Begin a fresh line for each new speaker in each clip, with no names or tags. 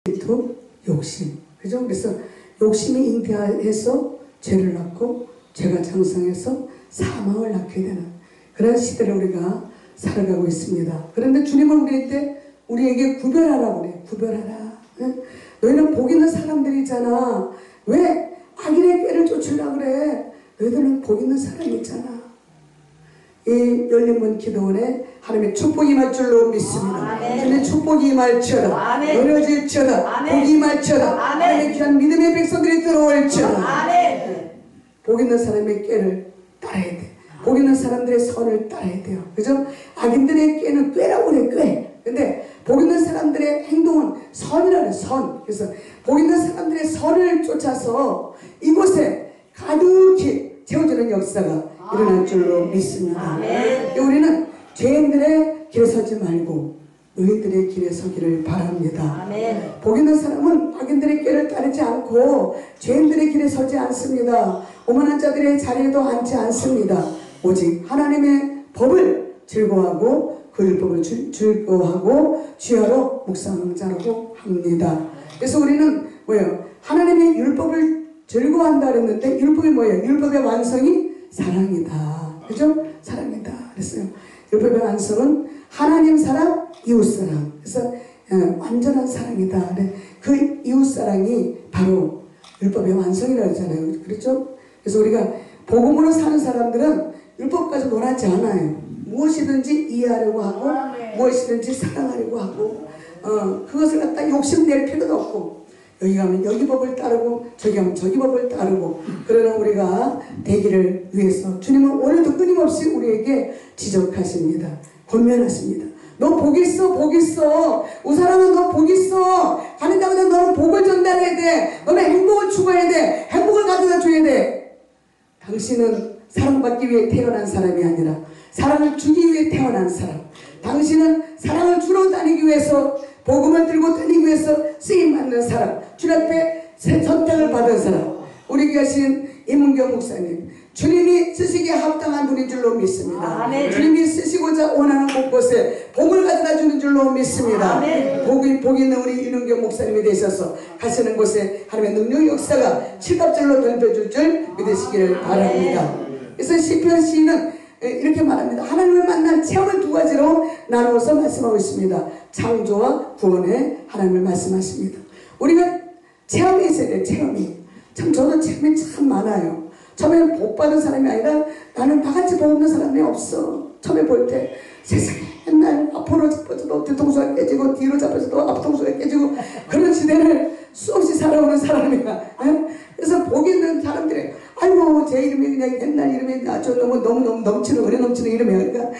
또 욕심. 그죠? 그래서 욕심이 잉태해서 죄를 낳고 죄가 장성해서 사망을 낳게 되는 그런 시대를 우리가 살아가고 있습니다. 그런데 주님은 우리에게 구별하라고 그래. 구별하라. 응? 너희는 복 있는 사람들이잖아. 왜 악인의 꾀를 쫓으려고 그래? 너희들은 복 있는 사람이잖아. 이 열린문 기도원에 하나님의 축복이 임할 줄로 믿습니다. 주님의 축복이 임할지어다. 이루어질지어다. 복이 임할지어다. 하나님의 귀한 믿음의 백성들이 들어올지어다. 복 있는 사람의 꾀를 따라야 돼. 복 있는 사람들의 선을 따라야 돼요. 그죠? 악인들의 꾀는 꾀라고 그래. 꾀. 근데 복 있는 사람들의 행동은 선이라는 선. 그래서 복 있는 사람들의 선을 쫓아서 이곳에 가득히 채워주는 역사가 일어날 줄로 믿습니다. 우리는 죄인들의 길에 서지 말고 의인들의 길에 서기를 바랍니다. 복 있는 사람은 악인들의 길을 따르지 않고 죄인들의 길에 서지 않습니다. 오만한 자들의 자리에도 앉지 않습니다. 오직 하나님의 법을 즐거워하고 그 율법을 즐거워하고 주야로 묵상자라고 합니다. 그래서 우리는 뭐예요? 하나님의 율법을 즐거워한다 그랬는데 율법이 뭐예요? 율법의 완성이 사랑이다. 그죠? 사랑이다. 그랬어요. 율법의 완성은 하나님 사랑, 이웃 사랑. 그래서 완전한 사랑이다. 그 이웃 사랑이 바로 율법의 완성이라고 하잖아요. 그렇죠? 그래서 우리가 복음으로 사는 사람들은 율법까지 논하지 않아요. 무엇이든지 이해하려고 하고 무엇이든지 사랑하려고 하고 그것을 갖다 욕심낼 필요도 없고 여기 가면 여기 법을 따르고 저기 가면 저기 법을 따르고 그러는 우리가 되기를 위해서 주님은 오늘도 끊임없이 우리에게 지적하십니다. 권면하십니다. 너 복 있어, 복 있어. 이 사람은 너 복 있어. 가는 데마다 너는 복을 전달해야 돼. 너는 행복을 추구해야 돼. 행복을 가져다 줘야 돼. 당신은 사랑받기 위해 태어난 사람이 아니라 사랑을 주기 위해 태어난 사람. 당신은 사랑을 주러 다니기 위해서 복음을 들고 다니기 위해서 쓰임받는 사람. 주님 앞에 선택을 받은 사람. 우리 교회 하신 임은경 목사님, 주님이 쓰시기에 합당한 분인 줄로 믿습니다. 주님이 쓰시고자 원하는 곳곳에 복을 가져다 주는 줄로 믿습니다. 복 있는 우리 임은경 목사님이 되셔서 가시는 곳에 하나님의 능력 역사가 칠갑절로 넓혀줄 줄 믿으시기를 바랍니다. 그래서 시편 시인은 이렇게 말합니다. 하나님을 만난 체험을 두 가지로 나누어서 말씀하고 있습니다. 창조와 구원의 하나님을 말씀하십니다. 우리가 체험이 있어야 돼요. 체험이. 참 저도 체험이 참 많아요. 처음에는 복 받은 사람이 아니라 나는 다같이 복 없는 사람이 없어. 처음에 볼 때 세상에 맨날 앞으로 잡혀서도 뒤통수가 깨지고 뒤로 잡혀서도 앞통수가 깨지고 그런 시대를 수없이 살아오는 사람이야. 그래서 복 있는 사람들이 아이고 제 이름이 그냥 옛날 이름이 아주 너무 넘치는 은혜 넘치는 이름이야. 그러니까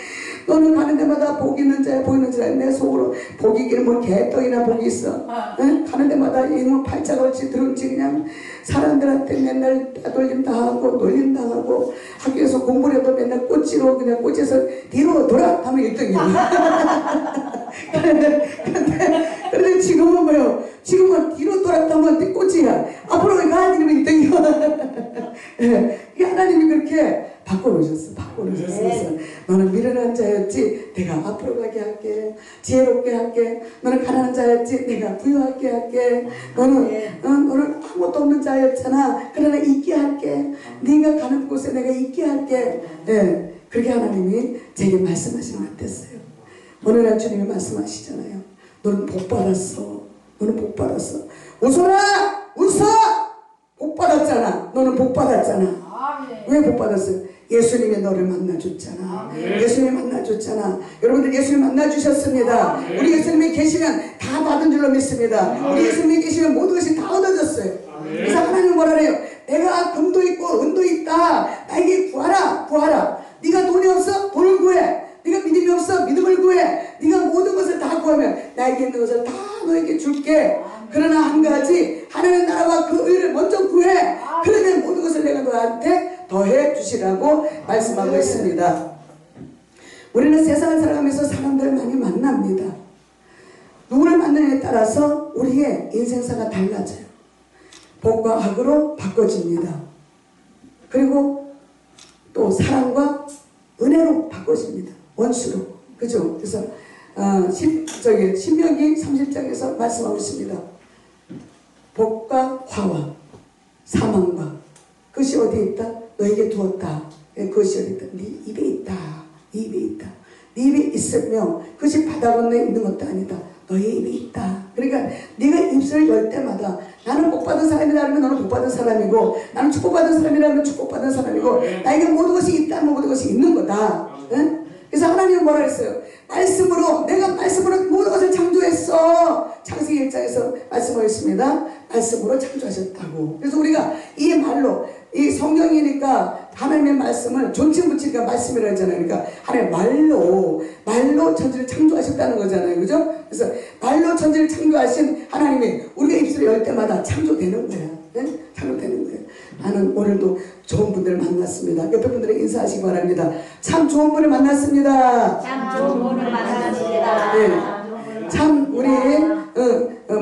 너는 가는 데마다 복 있는 자야 복 있는 자야. 내 속으로 복이기는 뭐 개떡이나 복이 있어. 가는 데마다 이놈 팔자걸치 들은지 그냥 사람들한테 맨날 따돌림 당하고 놀림 당하고 학교에서 공부를 해도 맨날 꼬치로 그냥 꼬치에서 뒤로 돌아 하면 1등이야. 그런데 지금은 뭐요? 지금은 뒤로 돌았다면 꼬치야. 앞으로 가 이러면 1등이야. 이게 하나님이 그렇게 바꿔놓으셨어. 그래서 너는 미련한 자였지 내가 앞으로 가게 할게. 지혜롭게 할게. 너는 가난한 자였지 내가 부유하게 할게. 너는 아무것도 없는 자였잖아. 그러나 있게 할게. 네가 가는 곳에 내가 있게 할게. 그렇게 하나님이 제게 말씀하신 것 같았어요. 어느 날 주님이 말씀하시잖아요. 너는 복 받았어. 너는 복 받았어. 웃어라! 웃어! 복 받았잖아. 너는 복 받았잖아. 왜 복 받았어요? 예수님이 너를 만나줬잖아. 예수님이 만나줬잖아. 여러분들 예수님 만나주셨습니다. 우리 예수님이 계시면 다 받은 줄로 믿습니다. 우리 예수님이 계시면 모든 것이 다 얻어졌어요. 그래서 하나님은 뭐라 그래요? 내가 금도 있고 은도 있다. 나에게 구하라. 네가 돈이 없어? 돈을 구해. 네가 믿음이 없어? 믿음을 구해. 네가 모든 것을 다 구하면 나에게 있는 것을 다 너에게 줄게. 그러나 한 가지 하나님의 나라와 그 의를 먼저 구해. 그러면 모든 것을 내가 너한테 더해 주시라고 말씀하고 있습니다. 우리는 세상을 살아가면서 사람들을 많이 만납니다. 누구를 만나느냐에 따라서 우리의 인생사가 달라져요. 복과 악으로 바꿔집니다. 그리고 또 사랑과 은혜로 바꿔집니다. 원수로. 그죠? 그래서 신명기 30장에서 말씀하고 있습니다. 화와 사망과 그것이 어디에 있다? 너에게 두었다. 그것이 어디 있다? 네 입에 있다. 네 입에 있다. 네 입에 있으며 그것이 바다 건너에 있는 것도 아니다. 너의 입에 있다. 그러니까 네가 입술을 열 때마다 나는 복받은 사람이라면 너는 복받은 사람이고 나는 축복받은 사람이라면 축복받은 사람이고 나에게 모든 것이 있다. 모든 것이 있는 거다. 응? 그래서 하나님은 뭐라 했어요? 말씀으로 내가 말씀으로 모든 것을 창조했어. 창세기 1장에서 말씀하셨습니다. 말씀으로 창조하셨다고. 그래서 우리가 이 말로 이 성경이니까 하나님의 말씀을 존칭 붙이니까 말씀이라 했잖아요. 그러니까 하나님의 말로 천지를 창조하셨다는 거잖아요. 그죠? 그래서 말로 천지를 창조하신 하나님이 우리가 입술을 열 때마다 창조되는 거야. 네? 창조되는 거예요. 나는 오늘도 좋은 분들을 만났습니다. 옆에 분들에게 인사하시기 바랍니다. 참 좋은 분을 만났습니다.
참 좋은 분을 만났습니다.
네. 참 우리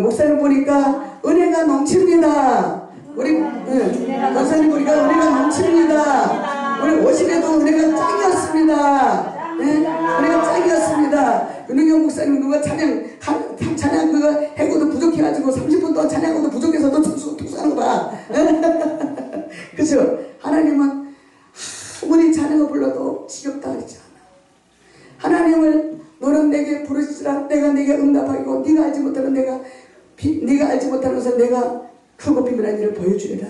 목사님 보니까 은혜가 넘칩니다. 우리 목사님 보니까 은혜가 넘칩니다. 우리 오신에도 은혜가 짱이었습니다. 네? 은혜가 짱이었습니다. 윤은경 목사님 누가 찬양 그거 해고도 부족해가지고 30분 동안 찬양하고도 부족해서도 tuk수하는 거 봐. 그죠? 하나님은 아무리 찬양을 불러도 지겹다 그러지 않아. 하나님을 너는 내게 부르시라. 내가 내게 응답하고 네가 알지 못하는 네가 알지 못하는 것을 내가 크고 비밀한 일을 보여주리라.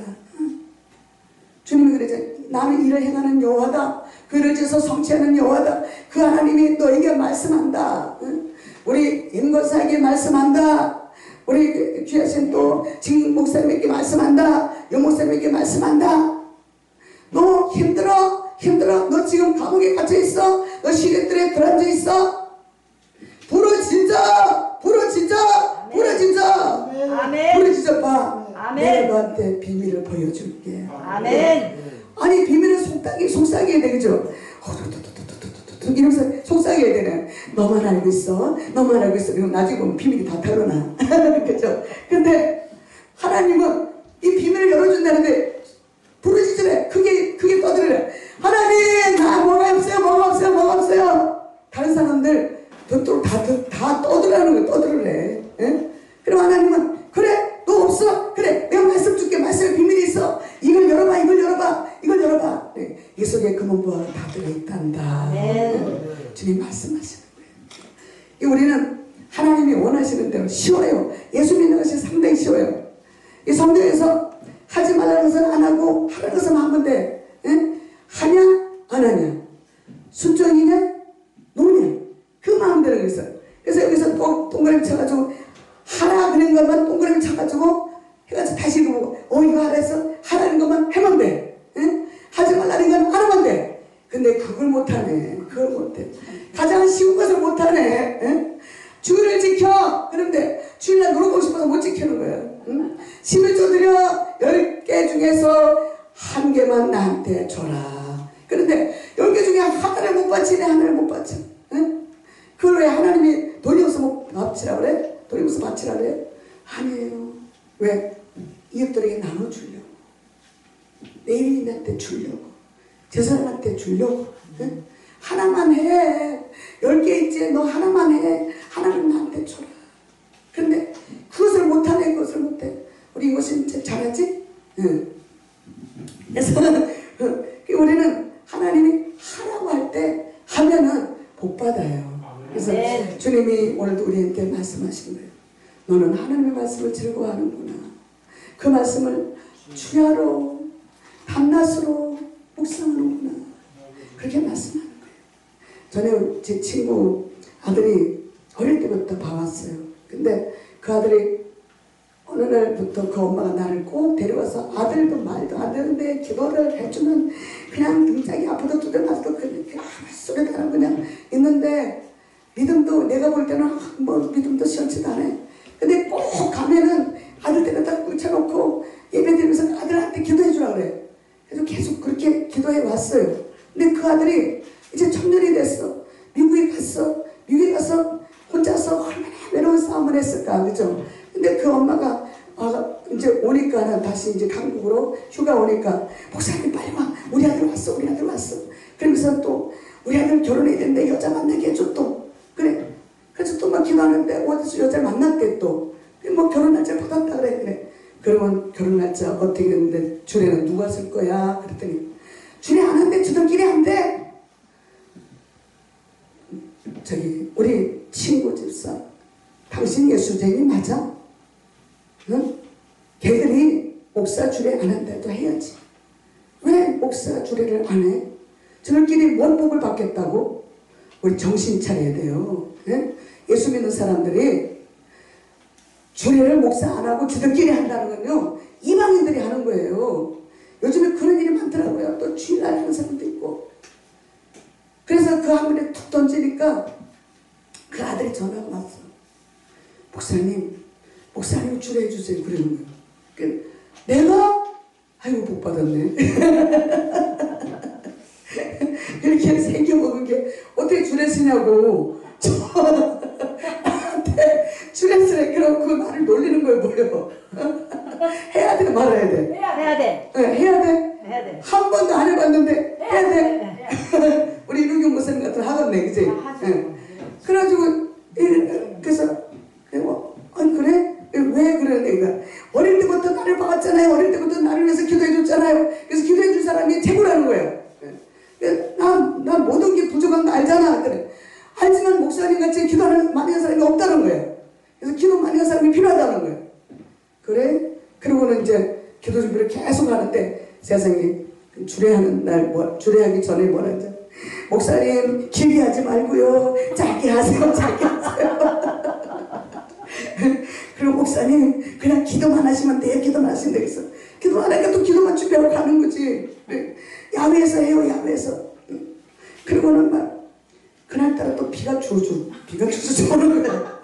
주님이 그러죠. 나는 일을 행하는 여호와다. 그를 지어서 성취하는 여호와다. 그 하나님이 너에게 말씀한다. 우리 임권사에게 말씀한다. 우리 귀하신 또 지금 목사님에게 말씀한다. 영 목사님에게 말씀한다. 너 힘들어? 너 지금 감옥에 갇혀있어? 너 시댁들에 들어앉아있어? 부러진자
아멘.
부러진자 봐.
아멘.
내가 너한테 비밀을 보여줄게.
아멘.
아니 비밀을 속삭여야 되겠죠. 이러면서 속삭여야 되네. 너만 알고 있어. 그럼 나중에 보면 비밀이 다 털어나. 그죠? 근데 하나님은 이 비밀을 열어준다는데 부르짖으래. 크게 떠들으래. 하나님 나 뭐가 없어요. 다른 사람들 다 떠들라는 거야. 떠들으래. 예? 그럼 하나님은 그래 너 없어. 그래 내가 말씀 줄게. 말씀에 비밀이 있어. 이걸 열어봐. 네. 이 속에 금은보화가 다 들어있단다. 주님 말씀하시는 거예요. 우리는 하나님이 원하시는 대로 쉬워요. 예수 믿는 것이 상당히 쉬워요. 이 성경에서 하지 말라는 것은 안 하고 하라는 것은 하면 돼. 예? 하냐 안 하냐, 순종이냐 노냐, 그 마음대로 그랬어요. 그래서 여기서 동그라미 쳐가지고 하라 그런 것만 동그라미 쳐가지고 해가지고 다시 보고 이거 하라 해서 하라는 것만 하면 돼. 예? 하지 말라는 건 안 하면 돼. 근데 그걸 못하네. 그걸 못해. 가장 쉬운 것을 못하네. 예? 주일을 지켜. 그런데 주일날 놀고 싶어서 못 지키는 거예요. 응? 11조 드려 10개 중에서 1개만 나한테 줘라. 그런데 10개 중에 하나를 못 바치네. 하나를 못 바쳐. 응? 그걸 왜 하나님이 돈이 없으면 바치라 그래? 돈이 없으면 바치라 그래? 아니에요. 왜? 이웃들에게 나눠주려고. 내일인한테 주려고. 저 사람한테 주려고. 응? 하나만 해. 10개 있지. 너 하나만 해. 하나는 나한테 줘라. 그런데 그것을 못하네. 그것을 못해. 우리 이것은 잘하지? 응. 그래서 우리는 하나님이 하라고 할 때 하면은 복 받아요. 그래서 주님이 오늘도 우리한테 말씀하신 거예요. 너는 하나님의 말씀을 즐거워하는구나. 그 말씀을 주야로 밤낮으로 묵상하는구나. 그렇게 말씀하는 거예요. 전에 제 친구 아들이 어릴 때부터 봐왔어요. 근데 그 아들이 어느 날부터 그 엄마가 나를 꼭 데려와서 아들도 말도 안 되는데 기도를 해주면 그냥 등짝이 아프도 두들맞아도 그냥 소리도 그냥 있는데 믿음도 내가 볼 때는 뭐 믿음도 시원치도 않아. 근데 꼭 가면은 아들 때는 딱 꽂혀놓고 예배드리면서 아들한테 기도해 주라 그래. 그래서 계속 그렇게 기도해 왔어요. 근데 그 아들이 이제 청년이 됐어. 미국에 가서 혼자서 얼마나 외로운 싸움을 했을까, 그죠? 근데 그 엄마가 이제 오니까는 다시 이제 한국으로 휴가 오니까 목사님 빨리 와. 우리 아들 왔어. 그러면서 또 우리 아들 결혼해야 되는데 여자 만나게 해줘 또. 그래. 그래서 또 막 기도하는데 어디서 여자를 만났대 또. 뭐 결혼 날짜 받았다 그래. 그러면 결혼 날짜 어떻게 했는데 주례는 누가 쓸 거야? 그랬더니 주례 안 한대. 저들끼리 한대. 저기 우리 친구 집사 당신 예수쟁이 맞아? 응? 걔들이 목사 주례 안 한다도 해야지. 왜 목사 주례를 안 해? 저들끼리 뭔 복을 받겠다고? 우리 정신 차려야 돼요. 예? 예수 믿는 사람들이 주례를 목사 안 하고 저들끼리 한다는 건요, 이방인들이 하는 거예요. 요즘에 그런 일이 많더라고요. 또 주일날 하는 사람도 있고. 그래서 그 한 번에 툭 던지니까 그 아들이 전화가 왔어. 목사님 주례해 주세요. 그러는 거예요. 내가? 아이고 복 받았네. 이렇게 생겨먹은 게 어떻게 주례 쓰냐고 저한테 주례 쓰래. 그러고 나를 놀리는 거예요. 뭐예요? 해야 돼 말아야 돼?
해야 돼.
네, 해야 돼?
해야 돼.
한 번도 안 해봤는데 해야 돼?
해야 돼.
우리 윤경 목사님 같은 하던네, 그지?
하죠.
네. 그래가지고 그래서 아니 그래? 왜 그래? 내가 어릴 때부터 나를 봐왔잖아요. 어릴 때부터 나를 위해서 기도해줬잖아요. 그래서 기도해준 사람이 최고라는 거예요. 난 모든 게 부족한 거 알잖아. 그래. 알지만 목사님 같이 기도하는 많이 하는 사람이 없다는 거예요. 그래서 기도 많이 하는 사람이 필요하다는 거예요. 그래? 그러고는 이제 기도 준비를 계속 하는데 세상에 주례하는 날, 주례하기 전에 뭐라 하죠? 목사님 길게 하지 말고요. 짧게 하세요. 짧게 하세요. 그리고 목사님 그냥 기도만 하시면 돼요. 기도만 하시면 되겠어. 기도만 하니까 또 기도만 준비하고 가는 거지. 야외에서 해요. 야외에서. 그리고는 막 그날따라 또 비가 주주 오는 거야.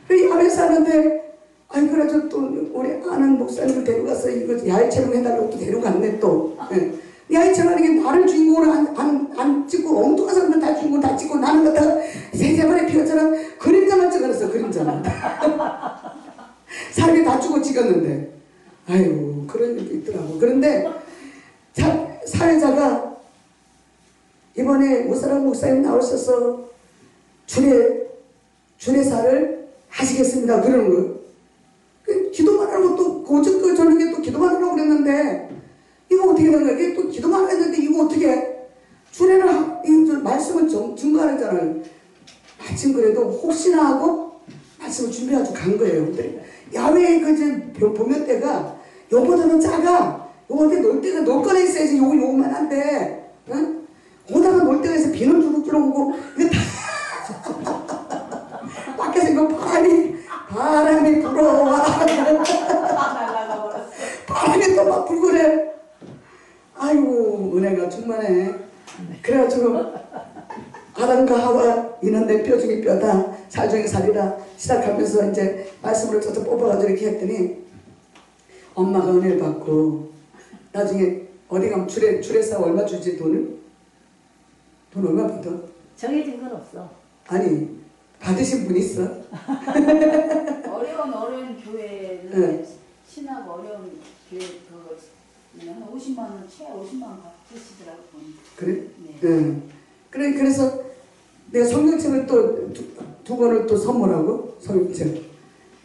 그 야외에서 하는데 아니 그래서 또 우리 아는 목사님을 데려가서 이거 야외 촬영해달라고 또 데려갔네 또. 야외 촬영하는 게 나를 주인공으로 안 찍고 엉뚱한 사람들 다 주인공 다 찍고 나는 갖다가 세자만의 피가처럼 그림자만 찍어놨어. 그림자만. 사람이 다 죽어 찍었는데 아이고 그런 일도 있더라고. 그런데 사회자가 이번에 오사람 목사님 나오셔서 주례사를 하시겠습니다. 그러는 거예요. 기도만 하고 또 어저께 저녁에 또 기도만 하라고 그랬는데 이거 어떻게 된 거야? 또 기도만 했는데 이거 어떻게 해? 주례를 말씀을 증거하잖아요. 마침 그래도 혹시나 하고 말씀을 준비해가지고 간 거예요. 근데 야외에 그 보면 때가 요거보다는 작아. 요거한테 놀 때가 놀 거나 있어야지. 요거만 한데 응? 오다가 놀 때가 있어. 비는 주룩주룩 오고 이거 다 밖에서 이거 바람이 불어와. 바람이 또 막 불고 그래. 아이고 은혜가 충만해. 그래가지고 아담과 하와 이는 내 뼈 중에 뼈다 살 중에 살이라 시작하면서 이제 말씀으로 저쪽 뽑아가지고 이렇게 했더니 엄마가 은혜를 받고 나중에 어디 가면 주례사 얼마 주지 돈을? 돈 얼마 받아?
정해진 건 없어.
아니 받으신 분 있어?
어려운 교회는
네.
신학 어려운 교회 그거 한 50만 원 최하 50만 원 받으시더라고.
그래?
네.
응. 그래서 내가 성경책을 또 두 권을 또 선물하고 성경책.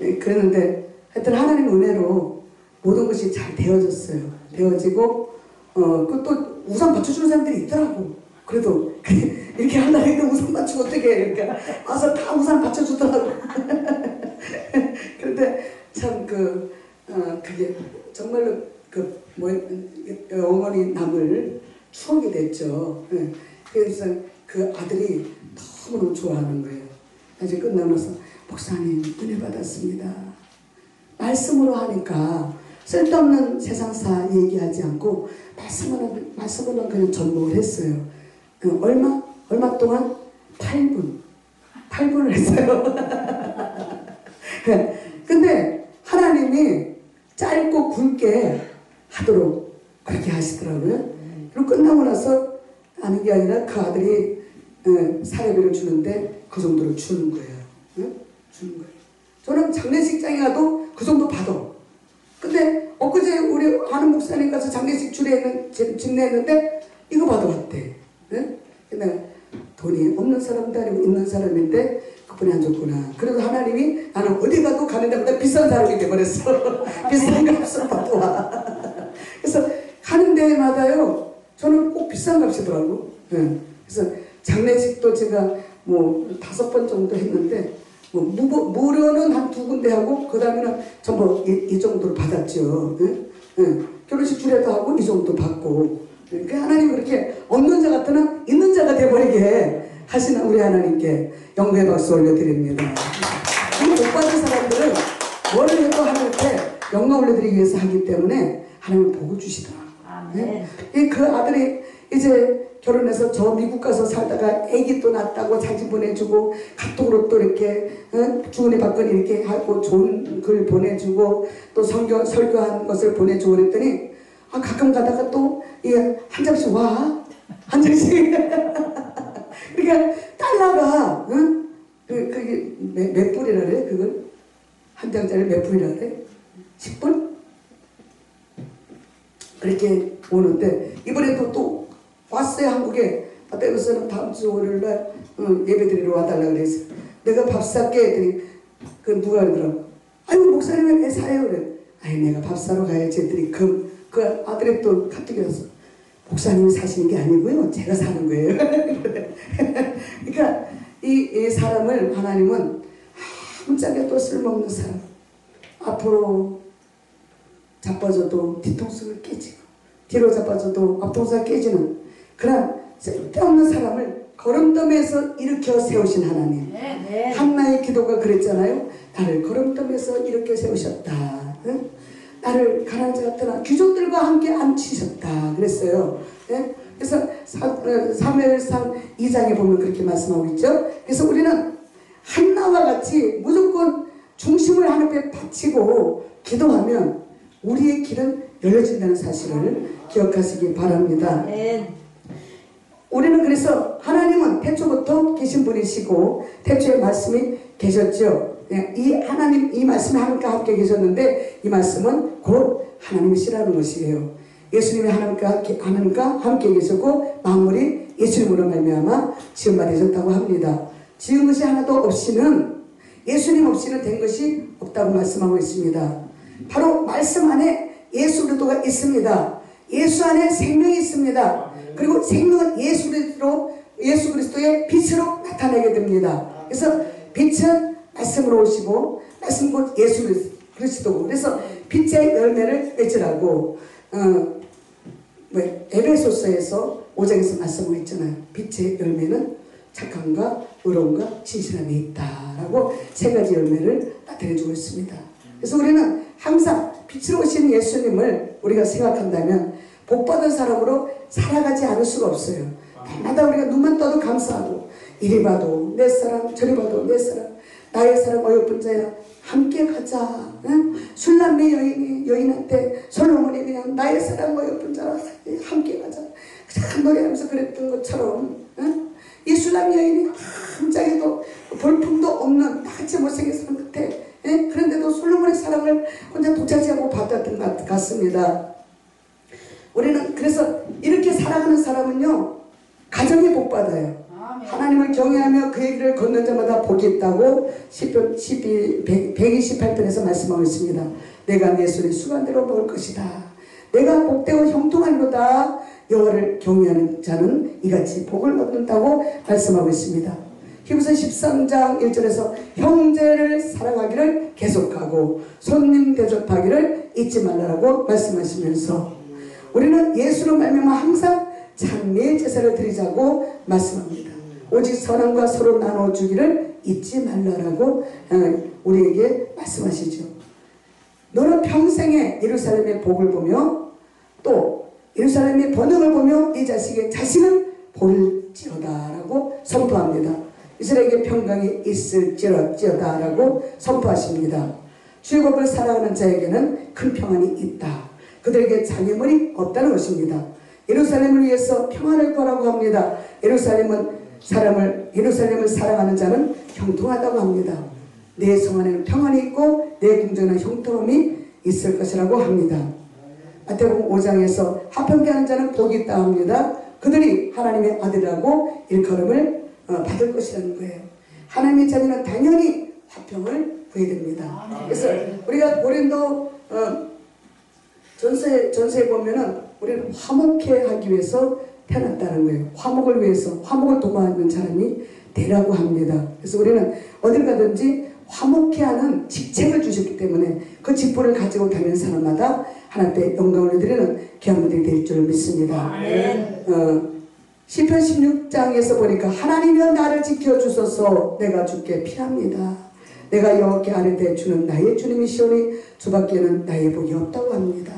예, 그랬는데 하여튼 하나님 은혜로 모든 것이 잘 되어졌어요. 되어지고 그것도 우산 받쳐주는 사람들이 있더라고. 그래도 이렇게 하려고 했는데 우산 받치고 어떻게 해. 그러니까 와서 다 우산 받쳐주더라고. 그런데 참 그게 정말로 영원히 남을 추억이 됐죠. 예. 그래서 그 아들이 너무너무 좋아하는 거예요. 이제 끝나면서 목사님 은혜 받았습니다. 말씀으로 하니까 쓸데없는 세상사 얘기하지 않고 말씀으로 그냥 전복을 했어요. 얼마 동안? 8분을 했어요. 근데 하나님이 짧고 굵게 하도록 그렇게 하시더라고요. 그리고 끝나고 나서 아는 게 아니라 그 아들이 사례비를 주는데 그 정도로 주는 거예요. 주는 거예요. 저는 장례식장에 가도 그 정도 받아. 근데 엊그제 우리 아는 목사님 가서 장례식 집례했는데 이거 받아왔대. 근데 돈이 없는 사람도 아니고 있는 사람인데 그 그분이 안 좋구나. 그래도 하나님이 나는 어디 가도 가는 데보다 비싼 사람이 돼버렸어. 비싼 값을 받고 와. 그래서 가는 데마다요 저는 꼭 비싼 값이더라고. 예. 그래서 장례식도 제가 뭐 5번 정도 했는데 뭐 무료는 한 2군데 하고 그 다음에는 전부 이 정도로 받았죠. 예? 예. 결혼식 주례도 하고 이 정도 받고. 그러니까 하나님 그렇게 없는 자 같으나 있는 자가 돼버리게 하시는 우리 하나님께 영광의 박수 올려드립니다. 이 복 받은 사람들은 뭐를 해도 하나님께 영광 올려드리기 위해서 하기 때문에 하나님은 복을 주시더라.
아멘.
예? 그 아들이 이제 결혼해서 저 미국 가서 살다가 아기 또 낳았다고 사진 보내주고 카톡으로 또 이렇게 주은혜 받거니 이렇게 하고 좋은 글 보내주고 또 설교한 것을 보내주고 그랬더니 가끔 가다가 또 한 장씩 와. 한 장씩. 그러니까 달러가 그게 몇 불이라 그래? 그걸 한 장짜리 몇 불이라 그래? 10불? 그렇게 오는데 이번에도 또 왔어요. 한국에 왔다 여기서는 다음 주 월요일날 예배드리러 와달라 그랬어. 내가 밥 살게 했더니 그 누가 그러더라고. 아이고 목사님은 왜 사요? 그래. 아니 내가 밥 사러 가야지 했더니 그 아들이 또 카톡이 왔어. 목사님이 사시는 게 아니고요. 제가 사는 거예요. 그러니까 이 사람을 하나님은 아무짝에도 쓸모없는 사람. 앞으로 자빠져도 뒤통수가 깨지고 뒤로 자빠져도 앞통수가 깨지는 그런 쓸데없는 사람을 거름덤에서 일으켜 세우신 하나님.
네.
한나의 기도가 그랬잖아요. 나를 거름덤에서 일으켜 세우셨다. 응? 나를 가난한 자 같으나 귀족들과 함께 앉히셨다 그랬어요. 예? 그래서 사무엘상 2장에 보면 그렇게 말씀하고 있죠. 그래서 우리는 한나와 같이 무조건 중심을 하나님께 바치고 기도하면 우리의 길은 열려진다는 사실을 기억하시기 바랍니다.
아멘.
우리는 그래서 하나님은 태초부터 계신 분이시고 태초에 말씀이 계셨죠. 이 하나님, 이 말씀이 하나님과 함께 계셨는데 이 말씀은 곧 하나님이시라는 것이에요. 예수님이 하나님과 함께 계셨고 만물이 예수님으로 말미암아 지음바 되셨다고 합니다. 지은 것이 하나도 없이는 예수님 없이는 된 것이 없다고 말씀하고 있습니다. 바로 말씀 안에 예수 그리스도가 있습니다. 예수 안에 생명이 있습니다. 그리고 생명은 예수 그리스도의 빛으로 나타나게 됩니다. 그래서 빛은 말씀으로 오시고 말씀 곧 예수 그리스도고 그래서 빛의 열매를 맺으라고 에베소서에서 5장에서 말씀하고 있잖아요. 빛의 열매는 착함과 의로움과 진실함이 있다라고 3가지 열매를 나타내주고 있습니다. 그래서 우리는 항상 빛으로 오신 예수님을 우리가 생각한다면 복받은 사람으로 살아가지 않을 수가 없어요. 날마다 우리가 눈만 떠도 감사하고 이리 봐도 내 사람 저리 봐도 내 사람 나의 사람 어여쁜 자야 함께 가자. 응? 술남매 여인한테 솔로몬이 그냥 나의 사람 어여쁜 자라 함께 가자. 참 노래하면서 그랬던 것처럼 응? 이 술남매 여인이 아무짝에도 볼품도 없는 나같이 못생긴 사람 같아. 응? 그런데도 솔로몬의 사랑을 혼자 독차지하고 받았던 것 같습니다. 우리는 그래서 이렇게 살아가는 사람은요 가정이 복받아요. 하나님을 경외하며 그의 길을 걷는 자마다 복이 있다고 시편 128편에서 말씀하고 있습니다. 내가 내 손에 수간대로 먹을 것이다. 내가 복되고 형통하리로다. 여호와를 경외하는 자는 이같이 복을 얻는다고 말씀하고 있습니다. 히브리서 13장 1절에서 형제를 사랑하기를 계속하고 손님 대접하기를 잊지 말라라고 말씀하시면서 우리는 예수로 말미암아 항상 찬미의 제사를 드리자고 말씀합니다. 오직 선함과 서로 나눠주기를 잊지 말라라고 우리에게 말씀하시죠. 너는 평생에 예루살렘의 복을 보며 또 예루살렘의 번영을 보며 이 자식의 자식을 볼지어다라고 선포합니다. 이스라엘에게 평강이 있을지어다라고 선포하십니다. 주의 법을 살아가는 자에게는 큰 평안이 있다. 그들에게 장애물이 없다는 것입니다. 예루살렘을 위해서 평안을 구하라고 합니다. 예루살렘을 사랑하는 자는 형통하다고 합니다. 내 성 안에는 평안이 있고 내 궁전에는 형통함이 있을 것이라고 합니다. 마태복음 5장에서 화평케 하는 자는 복이 있다 합니다. 그들이 하나님의 아들이라고 일컬음을 받을 것이라는 거예요. 하나님의 자녀는 당연히 화평을 구해야 됩니다. 그래서 우리가 고린도 전서에 보면은 우리는 화목해 하기 위해서 태어났다는 거예요. 화목을 위해서, 화목을 도모하는 사람이 되라고 합니다. 그래서 우리는 어딜 가든지 화목해 하는 직책을 주셨기 때문에 그 직분을 가지고 다니는 사람마다 하나님 앞에 영광을 드리는 귀한 분들이 될 줄 믿습니다. 시편 16장에서 보니까 하나님이여 나를 지켜주소서 내가 주께 피합니다. 내가 여호와께 아뢰되 주는 나의 주님이시오니 주밖에는 나의 복이 없다고 합니다.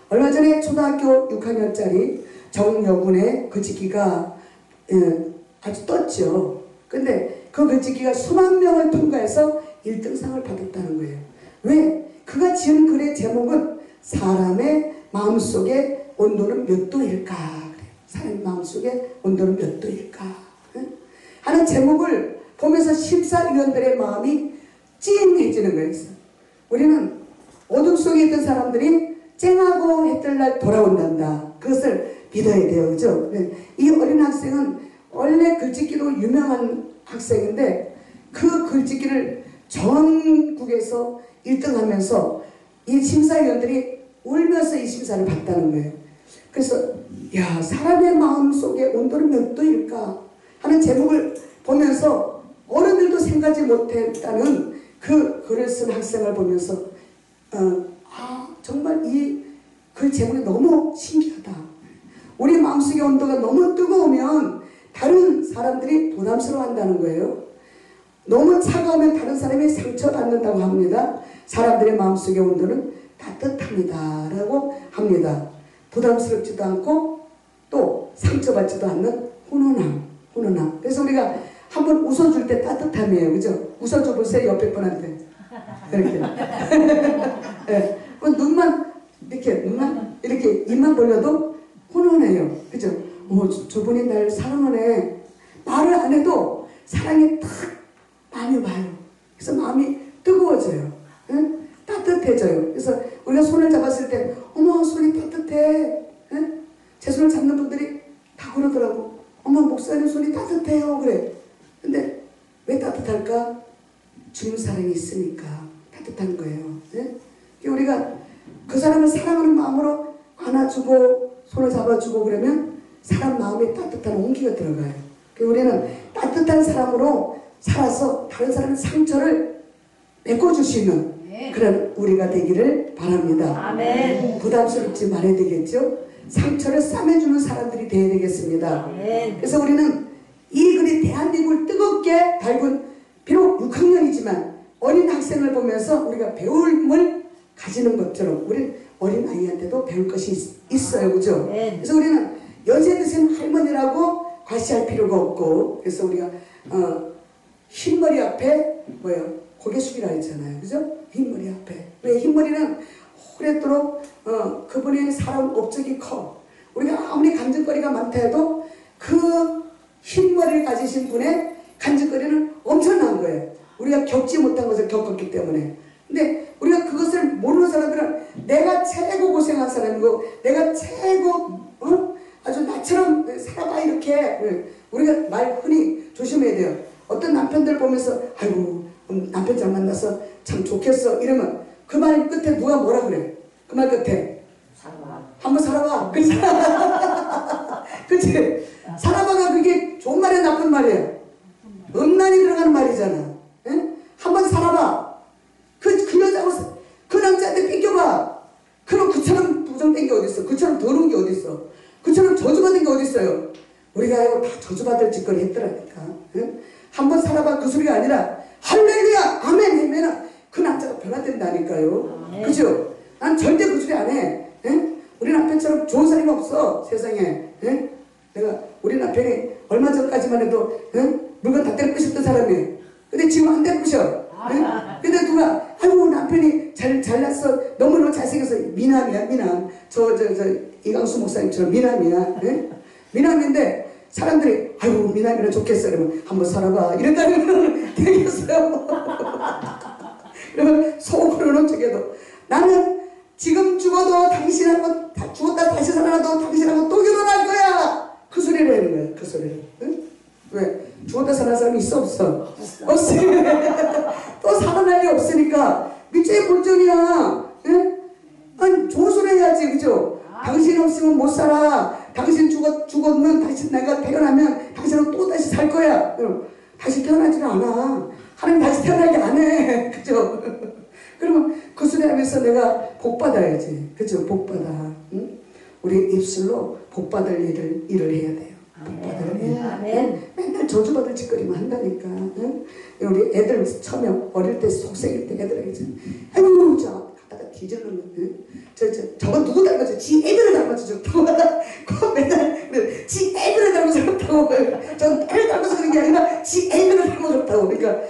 얼마 전에 초등학교 6학년짜리 정여군의 글짓기가 아주 떴죠. 근데 그 글짓기가 수만 명을 통과해서 1등상을 받았다는 거예요. 왜? 그가 지은 글의 제목은 사람의 마음속의 온도는 몇 도일까? 사람의 마음속의 온도는 몇 도일까? 하는 제목을 보면서 심사위원들의 마음이 찡해지는 거예요. 우리는 어둠 속에 있던 사람들이 쨍하고 해뜰날 돌아온단다. 그것을 믿어야 돼요. 그죠? 이 어린 학생은 원래 글짓기로 유명한 학생인데 그 글짓기를 전국에서 1등 하면서 이 심사위원들이 울면서 이 심사를 받다는 거예요. 그래서 야, 사람의 마음속에 온도는 몇 도일까 하는 제목을 보면서 어른들도 생각하지 못했다는 그 글을 쓴 학생을 보면서 정말 이 글 제목이 너무 신기하다. 우리 마음속의 온도가 너무 뜨거우면 다른 사람들이 부담스러워한다는 거예요. 너무 차가우면 다른 사람이 상처받는다고 합니다. 사람들의 마음속의 온도는 따뜻합니다 라고 합니다. 부담스럽지도 않고 또 상처받지도 않는 훈훈함. 그래서 우리가 한번 웃어줄 때 따뜻함이에요. 그죠? 웃어줘 보세요. 옆에 분한테 이렇게 네. 눈만 이렇게 입만 벌려도 훈훈해요. 그죠? 저분이 날 사랑하네. 말을 안 해도 사랑이 탁 마음이 와요. 그래서 마음이 뜨거워져요. 응? 따뜻해져요. 그래서 우리가 손을 잡았을 때 어머 손이 따뜻해. 응? 제 손을 잡는 분들이 다 그러더라고. 어머 목사님 손이 따뜻해요. 그래. 근데 왜 따뜻할까? 주님 사랑이 있으니까 따뜻한 거예요. 응? 우리가 그 사람을 사랑하는 마음으로 안아주고 손을 잡아주고 그러면 사람 마음에 따뜻한 온기가 들어가요. 우리는 따뜻한 사람으로 살아서 다른 사람의 상처를 메꿔줄 수 있는 그런 우리가 되기를 바랍니다.
아멘.
부담스럽지 말아야 되겠죠. 상처를 싸매주는 사람들이 되어야 되겠습니다.
아멘.
그래서 우리는 이 글이 대한민국을 뜨겁게 달군 비록 6학년이지만 어린 학생을 보면서 우리가 배움을 가지는 것처럼 우리는 어린 아이한테도 배울 것이 있어요. 그죠? 그래서 우리는 연세 드신 할머니라고 과시할 필요가 없고, 그래서 우리가 흰머리 앞에 고개 숙이라 했잖아요. 그죠? 흰머리 앞에. 왜 흰머리는 오랫도록 그분의 사람 업적이 커. 우리가 아무리 간증거리가 많다 해도 그 흰머리를 가지신 분의 간증거리는 엄청난 거예요. 우리가 겪지 못한 것을 겪었기 때문에. 근데 우리가 그것을 모르는 사람들은 내가 최고 고생한 사람이고 내가 최고 아주 나처럼 살아봐 이렇게 우리가 말 흔히 조심해야 돼요. 어떤 남편들 보면서 아이고 남편 잘 만나서 참 좋겠어 이러면 그 말 끝에 누가 뭐라 그래? 그 말 끝에 한번 살아봐. 그치? 그치? 살아봐가 그게 좋은 말이야 나쁜 말이야? 음란이 들어가는 말이잖아. 한번 살아봐. 그 여자하고 그 남자한테 뺏겨봐. 그럼 그처럼 부정된 게 어딨어? 그처럼 더러운 게 어딨어? 그처럼 저주받은 게 어딨어요? 우리가 이거 다 저주받을 짓거리 했더라니까. 한번 살아봐 그 소리가 아니라 할렐루야 아멘 하면 그 남자가 변화된다니까요. 그죠? 난 절대 그 소리 안 해. 우리 남편처럼 좋은 사람이 없어 세상에. 내가 우리 남편이 얼마 전까지만 해도 물건 다 때려 부셨던 사람이에요. 근데 지금 안 때려 부셔. 근데 누가 아이고 남편이 잘났어 너무너무 잘생겨서 미남이야 미남 이강수 목사님처럼 미남이야. 미남인데 사람들이 아이고 미남이라 좋겠어 그러면 한번 살아봐 이랬다면 되겠어요. 그러면 속으로는 저게도 나는 지금 죽어도 당신하고 죽었다 다시 살아나도 당신하고 또 결혼할 거야 그 소리를 하는 거야. 그 소리를. 왜? 죽었다 살아난 사람이 있어 없어? 없어. 또 살아날 일 없으니까 밑에 본전이야. 예? 아니 좋은 소리 해야지, 그죠? 당신 없으면 못 살아. 당신 죽었면 다시 내가 태어나면 당신은 또 다시 살 거야. 다시 태어나지는 않아. 하나님 다시 태어나게 안 해. 그죠? 그러면 그 소리 하면서 내가 복 받아야지. 그죠? 복 받아. 응? 우리 입술로 복 받을 일을 해야 돼요. 복 받을 일.
아멘.
맨날 저주받을 짓거리만 한다니까. 응? 우리 애들 처음에 어릴 때 속생일 때 애들에게 아이고 저 갖다가 뒤질르면 저거 누구 닮았어? 지 애들을 닮았어. 좋다고. 그 맨날 지 애들을 닮아서 좋다고. 전 애를 닮아서 그런 게 아니라 지 애들을 닮아서 좋다고. 그러니까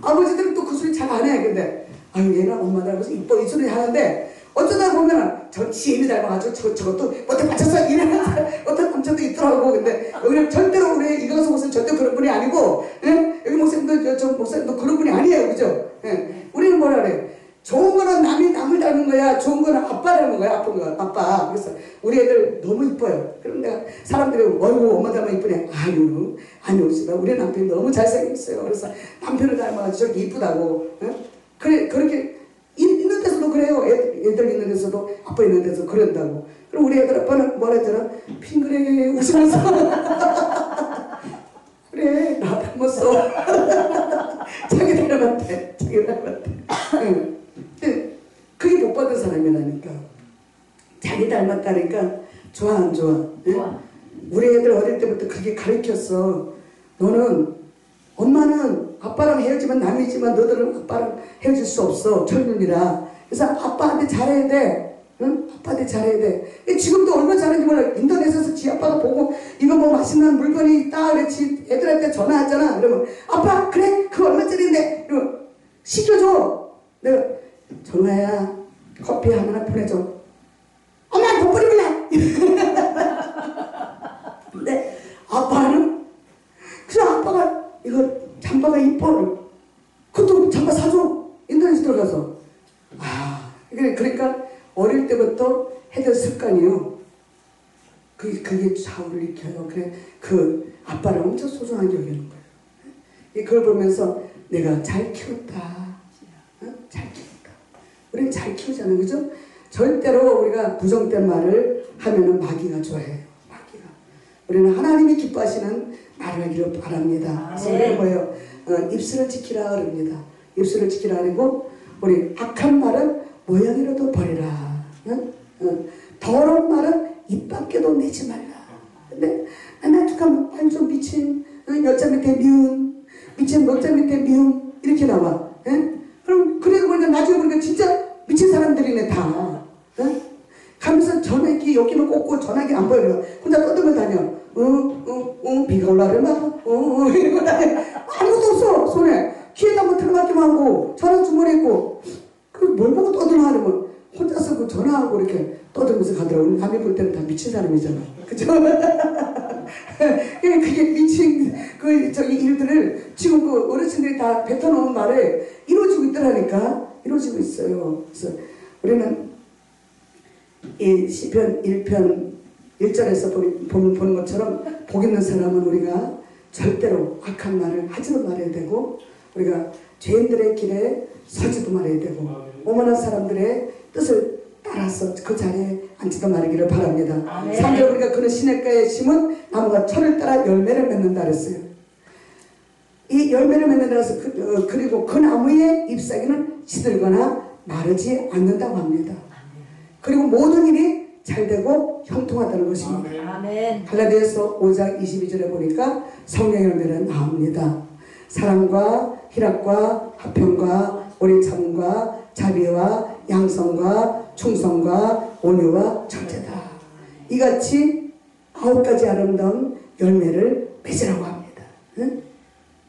아버지들은 또 그 소리 잘 안 해. 근데 아유 얘는 엄마 닮아서 이뻐 이 소리 하는데 어쩌다 보면은 저 지인이 닮아가지고 저것도 못해 맞췄어 이러는 어떤 남자도 있더라고. 근데 여기는 절대로 우리 이광수 목사님 절대 그런 분이 아니고, 예? 여기 목사님도 저 목사님도 그런 분이 아니에요, 그죠? 예? 우리는 뭐라 그래? 좋은 거는 남을 닮은 거야, 좋은 거는 아빠 닮은 거야, 아픈 거 아빠. 그래서 우리 애들 너무 이뻐요. 그럼 내가 사람들이 어이구 엄마 닮아 이쁘네. 아니요, 우리 남편이 너무 잘생겼어요. 그래서 남편을 닮아가지고 저렇게 이쁘다고. 예? 그래 그렇게. 있는 데서도 그래요. 애들 있는 데서도 아빠 있는 데서 그런다고. 그럼 우리 애들 아빠는 뭐라 했잖아? 핑그레 웃으면서 그래 나 닮았어. 자기 닮았대. 응. 근데 그게 못 받은 사람이라니까. 자기 닮았다니까 좋아 안 좋아? 응? 우리 애들 어릴 때부터 그렇게 가르쳤어. 너는 엄마는 아빠랑 헤어지면 남이지만 너들은 아빠랑 헤어질 수 없어. 철륜이라. 그래서 아빠한테 잘해야 돼. 응? 아빠한테 잘해야 돼. 지금도 얼마나 잘하는지 몰라. 인터넷에서 지 아빠가 보고 이거 뭐 맛있는 물건이 있다 그랬지. 애들한테 전화했잖아. 그러면 아빠 그래 그거 얼마짜리인데? 이러면 시켜줘. 내가 전화야 커피 하나 보내줘. 엄마 돈 뿌리면 근데 아빠는 그냥 아빠가 이거 잠바가 이뻐. 그것도 잠바 사줘. 인터넷에 들어가서. 그러니까 어릴 때부터 해던 습관이요. 그게 좌우를 익혀요. 그래 그 아빠를 엄청 소중하게 여기는 거예요. 그걸 보면서 내가 잘 키웠다. 잘 키웠다. 우리는 잘 키우잖아요, 그죠? 절대로 우리가 부정된 말을 하면은 마귀가 좋아해요. 마귀가. 우리는 하나님이 기뻐하시는 말을 하기를 바랍니다. 그래서 뭐예요? 입술을 지키라 그럽니다. 입술을 지키라 그리고 우리 악한 말은 모양이라도 버리라. 더러운 말은 입 밖에도 내지 말라. 근데 나툭하면 완전 미친 여자 밑에 미운 미친 여자 밑에 미운 이렇게 나와. 그럼 그래도 보니까 나중에 보니까 진짜 미친 사람들이네 다. 가면서 전화기 여기는 꽂고 전화기 안 보여요. 혼자 떠들고 다녀. 비가 올라오려나? 이러고 다녀. 아무것도 없어 손에. 귀에다 뭐 들어가기만 하고 전화 주머니에 있고 뭘 보고 떠드나 하면 혼자서 그 전화하고 이렇게 떠들면서 가더라고. 남이 볼 때는 다 미친 사람이잖아. 그죠? 그게 미친 저기 일들을 지금 그 어르신들이 다 뱉어놓은 말에 이루어지고 있더라니까. 이루어지고 있어요. 그래서 우리는 이 시편 1편 1절에서 보는 것처럼 복 있는 사람은 우리가 절대로 악한 말을 하지도 말아야 되고 우리가 죄인들의 길에 서지도 말아야 되고 오만한 사람들의 뜻을 따라서 그 자리에 앉지도 말기를 바랍니다. 3절 우리가 그는 시냇가에 심은 나무가 철을 따라 열매를 맺는다 그랬어요. 이 열매를 맺는다 해서 그리고 그 나무의 잎사귀는 시들거나 마르지 않는다고 합니다. 그리고 모든 일이 잘되고 형통하다는 것입니다. 갈라디아서 5장 22절에 보니까 성령의 열매는 나옵니다. 사랑과 희락과 화평과 오래 참음과 자비와 양성과 충성과 온유와 절제다. 이같이 9가지 아름다운 열매를 맺으라고 합니다. 응?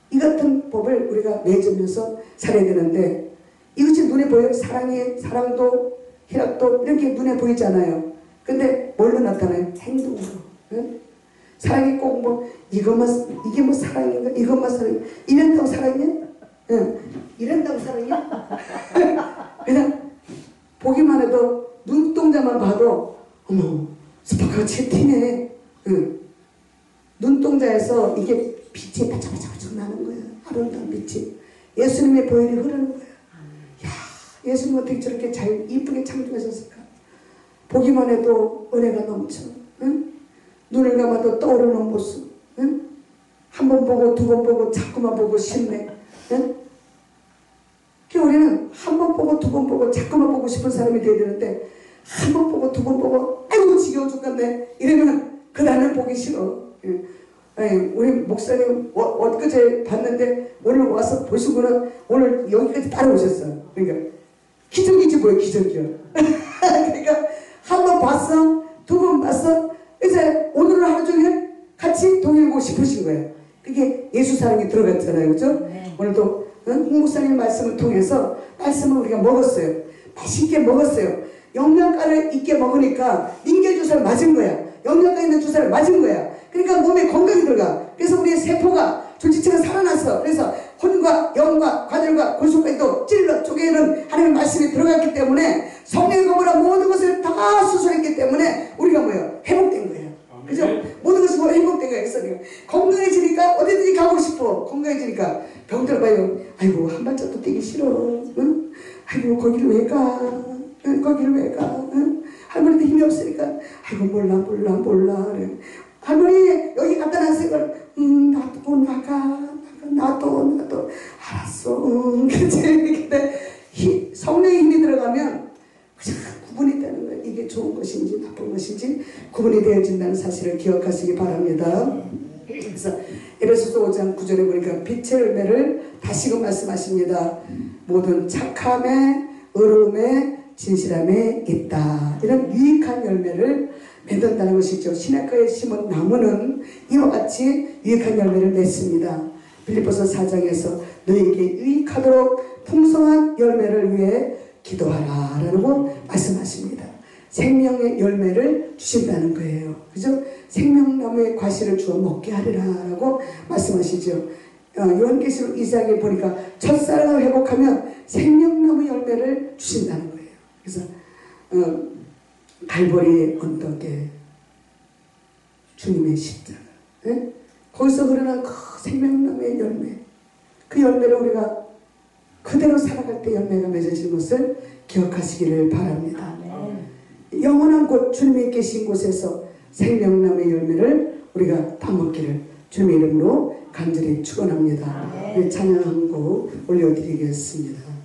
이 같은 법을 우리가 맺으면서 살아야 되는데 이것이 눈에 보여요. 사랑도 희락도 이렇게 눈에 보이잖아요. 근데 뭘로 나타나요? 행동으로. 응? 사랑이 꼭 뭐 이게 뭐 사랑인가? 이것만 사랑이야? 이런다고 사랑이야? 응. 이런다고 사랑이야? 그냥 보기만 해도 눈동자만 봐도 어머 스파크가 제 티네. 응. 눈동자에서 이게 빛이 반짝반짝 나는 거야. 아름다운 빛이. 예수님의 보혈이 흐르는 거야. 야, 예수님 어떻게 저렇게 잘 이쁘게 창조하셨을까? 보기만 해도 은혜가 넘쳐. 응? 눈을 감아도 떠오르는 모습. 응? 한 번 보고 두 번 보고 자꾸만 보고 싶네. 응? 우리는 한 번 보고 두 번 보고 자꾸만 보고 싶은 사람이 되어야 되는데 한 번 보고 두 번 보고 아이고 지겨워 죽겠네 이러면 그 다음에 보기 싫어. 아니, 우리 목사님 엊그제 봤는데 오늘 와서 보시고는 오늘 여기까지 따라오셨어요. 그러니까 기적이지 뭐야 기적이야. 그러니까 한 번 봤어 두 번 봤어 이제 오늘은 하루 종일 같이 동행하고 싶으신 거예요. 그게 예수 사랑이 들어갔잖아요. 그죠?
네.
오늘도 홍 목사님 말씀을 통해서 말씀을 우리가 먹었어요. 맛있게 먹었어요. 영양가를 있게 먹으니까 인계 주사를 맞은 거야. 영양가 있는 주사를 맞은 거야. 그러니까 몸에 건강이 들어가. 그래서 우리의 세포가 조직체가 살아났어. 그래서 혼과 영과 관절과 골수까지도 찔러 쪼개는 하나님의 말씀이 들어갔기 때문에 성령의 검으로 모든 것을 다 수술했기 때문에 우리가 뭐예요? 회복된 거예요. 그죠? 모든 것이 뭐 회복된 거예요. 그래서 건강해지니까 어디든지 가고 싶어. 건강해지니까 병들 봐요. 아이고 한 발짝도 뛰기 싫어. 응? 아이고 거기를 왜 가? 응? 거기를 왜 가? 응? 할머니도 힘이 없으니까 아이고 몰라. 그래. 할머니 여기 갖다 놨으니까 나도 나도 알았어. 그치? 근데 성령의 힘이 들어가면 그냥 구분이 되는 거예요. 이게 좋은 것인지 나쁜 것인지 구분이 되어진다는 사실을 기억하시기 바랍니다. 그래서 에베소서 5장 9절에 보니까 빛의 열매를 다시금 말씀하십니다. 모든 착함에 의로움에 진실함에 있다. 이런 유익한 열매를 맺는다는 것이죠. 시냇가에 심은 나무는 이와 같이 유익한 열매를 맺습니다. 빌립보서 4장에서 너에게 유익하도록 풍성한 열매를 위해 기도하라 라고 말씀하십니다. 생명의 열매를 주신다는 거예요. 그죠? 생명나무의 과실을 주어 먹게 하리라 라고 말씀하시죠. 요한계시록 2장에 보니까 첫사랑을 회복하면 생명나무 열매를 주신다는 거예요. 그래서 갈보리 언덕에 주님의 십자가, 예? 거기서 흐르는 그 생명나무의 열매, 그 열매를 우리가 그대로 살아갈 때 열매가 맺어진 것을 기억하시기를 바랍니다. 영원한 곳 주님이 계신 곳에서 생명나무의 열매를 우리가 따먹기를 주님의 이름으로 간절히 축원합니다. 우리 찬양 한 곡 올려드리겠습니다.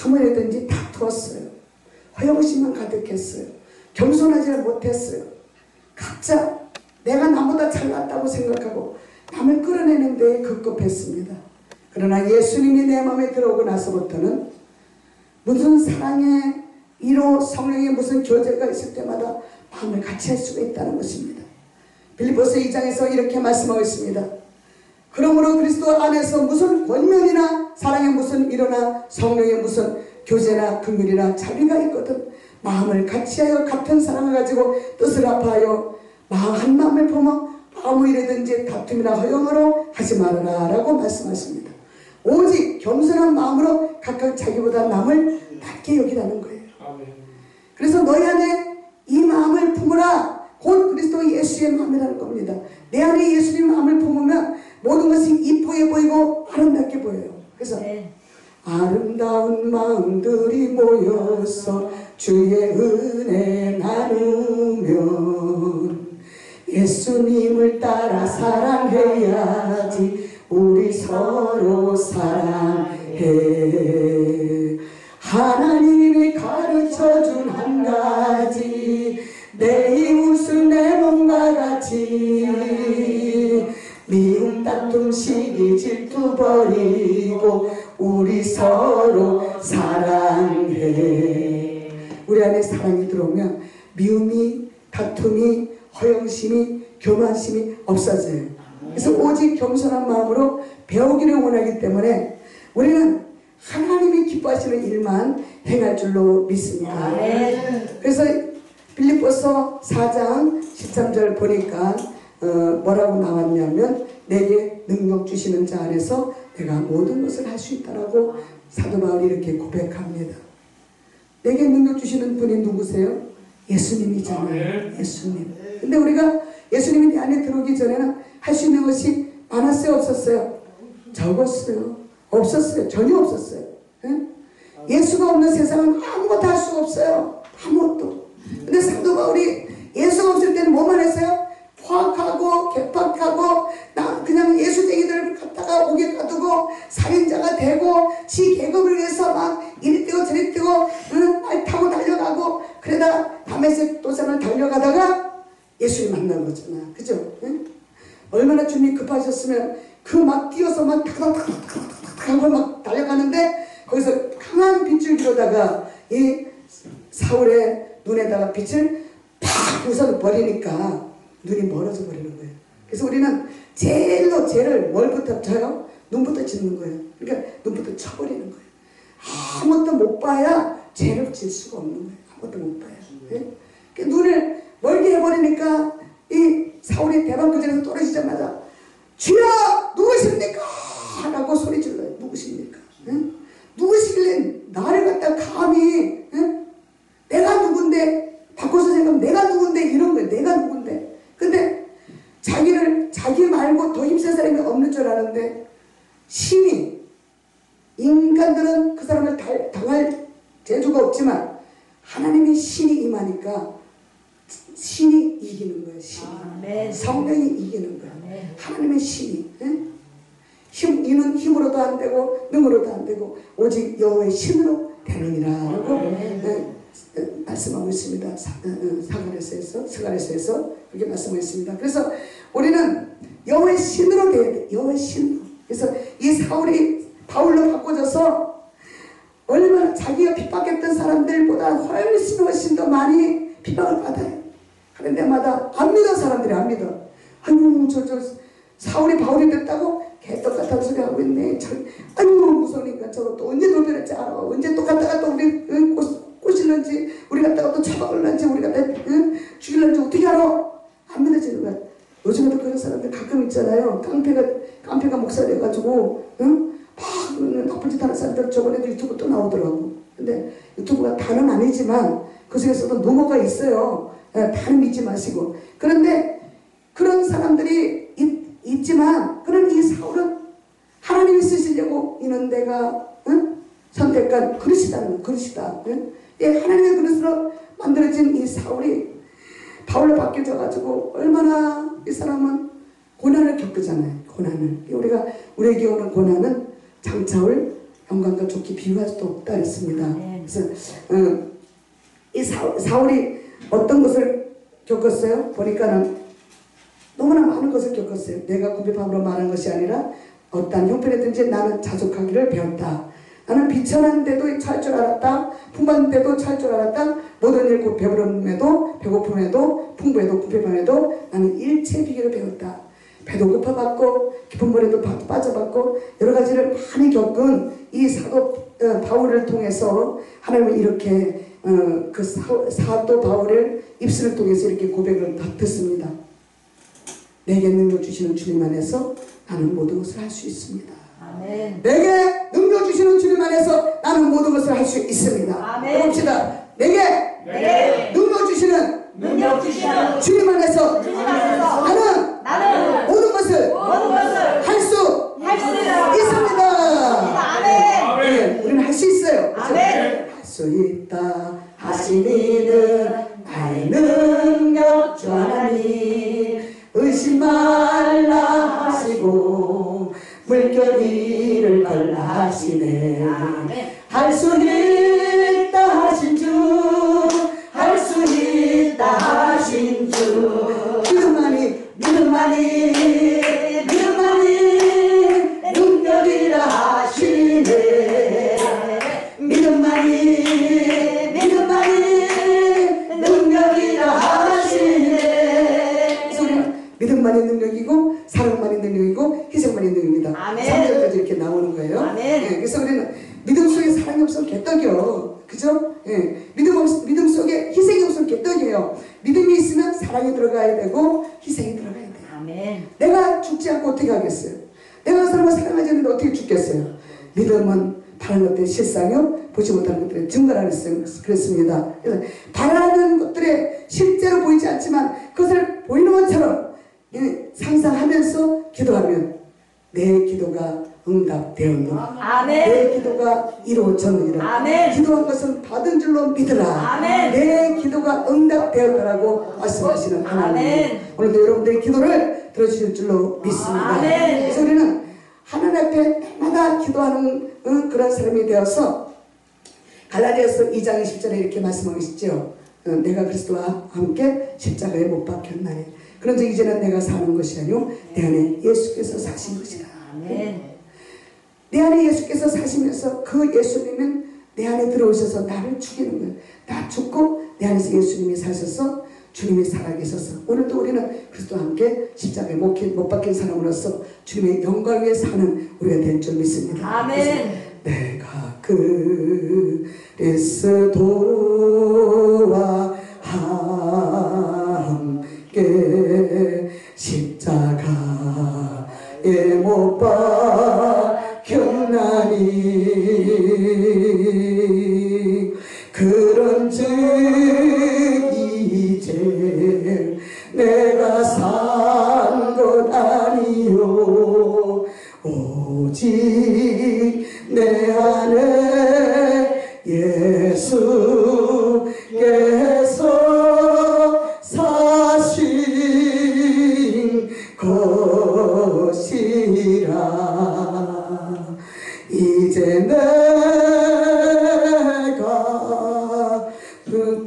아무래든지 다투었어요. 허영심만 가득했어요. 겸손하지 못했어요. 각자 내가 나보다 잘났다고 생각하고 남을 끌어내는 데 급급했습니다. 그러나 예수님이 내 마음에 들어오고 나서부터는 무슨 사랑의 이로 성령의 무슨 교제가 있을 때마다 마음을 같이 할 수가 있다는 것입니다. 빌립보서 2장에서 이렇게 말씀하고 있습니다. 그러므로 그리스도 안에서 무슨 권면이나 사랑의 무슨 일어나 성령의 무슨 교제나 긍휼이나 자비가 있거든 마음을 같이하여 같은 사랑을 가지고 뜻을 합하여 한 마음을 품어 아무 일이든지 다툼이나 허용으로 하지 말아라 라고 말씀하십니다. 오직 겸손한 마음으로 각각 자기보다 남을 낮게 여기라는 거예요. 그래서 너희 안에 이 마음을 품으라. 곧 그리스도 예수의 마음이라는 겁니다. 내 안에 예수님 마음을 품으면 모든 것이 이쁘게 보이고 아름답게 보여요. 그래서
네.
아름다운 마음들이 모여서 주의 은혜 나누면 예수님을 따라 사랑해야지. 우리 서로 사랑해. 하나님이 가르쳐준 한 가지 내 이웃을 내 몸과 같이 미움 다툼 시기 질투 버리고 우리 서로 사랑해. 우리 안에 사랑이 들어오면 미움이 다툼이 허영심이 교만심이 없어져요. 그래서 오직 겸손한 마음으로 배우기를 원하기 때문에 우리는 하나님이 기뻐하시는 일만 행할 줄로 믿습니다. 그래서 빌립보서 4장 13절 보니까 뭐라고 나왔냐면 내게 능력 주시는 자 안에서 내가 모든 것을 할 수 있다라고 사도 바울이 이렇게 고백합니다. 내게 능력 주시는 분이 누구세요? 예수님이잖아요. 예수님. 근데 우리가 예수님이 내 안에 들어오기 전에는 할 수 있는 것이 많았어요? 없었어요? 적었어요. 없었어요. 전혀 없었어요. 응? 예수가 없는 세상은 아무것도 할 수가 없어요. 아무것도. 근데 사도 바울이 예수가 없을 때는 뭐만 했어요? 포악하고 개팍하고 그냥 예수쟁이들 갖다가 옥에 가두고 살인자가 되고 지 계급을 위해서 막 이리 뛰고 저리 뛰고 말 타고 달려가고 그러다 다메섹 도상을 달려가다가 예수님 만난 거잖아. 그죠? 응? 얼마나 주님이 급하셨으면 그 막 뛰어서 막 탁탁탁탁탁 하고 막 달려가는데 거기서 강한 빛을 비로다가 이 사울의 눈에다가 빛을 팍 우선 버리니까 눈이 멀어져 버리는 거예요. 그래서 우리는 제일로 죄를 뭘부터 쳐요? 눈부터 짓는 거예요. 그러니까 눈부터 쳐버리는 거예요. 아무것도 못 봐야 죄를 질 수가 없는 거예요. 아무것도 못 봐야. 네? 눈을 멀게 해버리니까 이 사울이 대방구전에서 떨어지자마자 주여 누구십니까? 라고 소리 질러요. 누구십니까? 응? 누구시길래 나를 갖다 감히 응? 내가 누군데 바꿔서 생각하면 내가 누군데 이런 거예요. 내가 누군데. 근데 자기 말고 더 힘센 사람이 없는 줄 아는데 신이 인간들은 그 사람을 당할 재주가 없지만 하나님의 신이 임하니까 신이 이기는 거예요. 신이. 성령이 이기는 거예요. 하나님의 신이. 이는 힘으로도 안 되고 능으로도 안 되고 오직 여호와의 신으로 되느니라라고 말씀하고 있습니다. 스가랴서에서 그렇게 말씀하고 있습니다. 그래서 우리는 여호와의 신으로 돼야 돼. 여호와의 신으로. 그래서 이 사울이 바울로 바꿔져서 얼마나 자기가 핍박했던 사람들보다 훨씬 더 많이 핍박을 받아요. 하는 데마다 안 믿어. 사람들이 안 믿어. 아이고 저 사울이 바울이 됐다고 개떡같은 소리 하고 있네. 아이고 무서우니까 저것도 언제 돌변할지 알아. 언제 또 갔다가 또 우리 꼬시는지 우리 갔다가 또 처박을는지 우리 갔다가 죽일는지 어떻게 알아. 안 믿어지는 거야. 요즘에도 그런 사람들 가끔 있잖아요. 깡패가 목사 돼가지고 막 나쁜 짓 하는 사람들 저번에도 유튜브 또 나오더라고. 근데 유튜브가 다는 아니지만 그 중에서도 노모가 있어요. 다는 믿지 마시고. 그런데 그런 사람들이 있지만 그런 이 사울은 하나님이 쓰시려고 이는 내가 선택한 그릇이다는 그릇이다. 하나님의 그릇으로 만들어진 이 사울이 바울로 바뀌어져 가지고 얼마나 이 사람은 고난을 겪잖아요. 고난을. 우리에게 오는 고난은 장차올 영광과 좋게 비유할 수도 없다 했습니다.
네.
그래서 이 사울이 어떤 것을 겪었어요? 보니까는 너무나 많은 것을 겪었어요. 내가 구비함으로 말한 것이 아니라 어떠한 형편이든지 나는 자족하기를 배웠다. 나는 비천한데도 찰 줄 알았다. 풍부한데도 찰 줄 알았다. 모든 일 곧 배부름에도 배고픔에도 풍부에도 궁핍함에도 나는 일체 비결을 배웠다. 배도 고파봤고 깊은 물에도 빠져봤고 여러 가지를 많이 겪은 이 사도 바울을 통해서 하나님은 이렇게 그 사도 바울의 입술을 통해서 이렇게 고백을 듣습니다. 내게 능력 주시는 주님 안에서 나는 모든 것을 할 수 있습니다.
아멘.
내게 능력 주시는 주님 안에서 나는 모든 것을 할 수 있습니다.
아멘.
해봅시다. 내게 능력 주시는 주님 안에서 나는 모든 것을 할 수 있습니다.
아멘.
네, 우리는 할 수 있어요.
아멘.
할 수 있다 하시니는 나의 능력 주 하나님 의심 말라 하시고 물결 위를 걸라 하시네. 할 수 있다 하신 주, 할 수 있다 하신 주, 믿음만이 능력이라 하시네. 믿음만이 능력이라 하시네. 믿음만이 능력이고 사랑만이 능력이고 희생만이 능력입니다.
아멘.
3절까지 이렇게 나오는 거예요.
아멘.
예, 그래서 우리는 믿음 속에 사랑이 없으면 개떡이요. 그죠? 예, 믿음 속에 희생이 없으면 개떡이에요. 믿음이 있으면 사랑이 들어가야 되고 희생이 들어가야 돼요.
아멘.
내가 죽지 않고 어떻게 하겠어요? 내가 사람을 사랑하지 않는데 어떻게 죽겠어요? 믿음은 바라는 것들의 실상이요 보지 못하는 것들의 증거라 그랬습니다. 그래서 바라는 것들의 실제로 보이지 않지만 그것을 보이는 것처럼 상상하면서 기도하면 내 기도가 응답되었노라.
아멘.
내 기도가 이루어졌느니라.
아멘.
기도한 것은 받은 줄로 믿으라.
아멘.
내 기도가 응답되었다라고 말씀하시는 하나님.
아멘.
오늘도 여러분들의 기도를 들어주실 줄로 믿습니다.
아멘.
그래서 우리는 하나님 앞에 날마다 기도하는 그런 사람이 되어서 갈라디아서 2장 20절에 이렇게 말씀하고 있죠. 내가 그리스도와 함께 십자가에 못 박혔나니 그런즉 이제는 내가 사는 것이 아니요 내 안에 예수께서 사신 것이다.
아멘.
내 안에 예수께서 사시면서 그 예수님은 내 안에 들어오셔서 나를 죽이는 거예요. 나 죽고 내 안에서 예수님이 사셔서 주님이 살아계셔서 오늘도 우리는 그리스도와 함께 십자가에 못 박힌 사람으로서 주님의 영광 위에 사는 우리가 될 줄 믿습니다.
아멘.
내가 그리스도와 함께 십자가에 못 박혔나니 그런즉 이제 내가 산 것 아니요 오직 내 안에 예수께서 사신 것이라. 이제 내가 그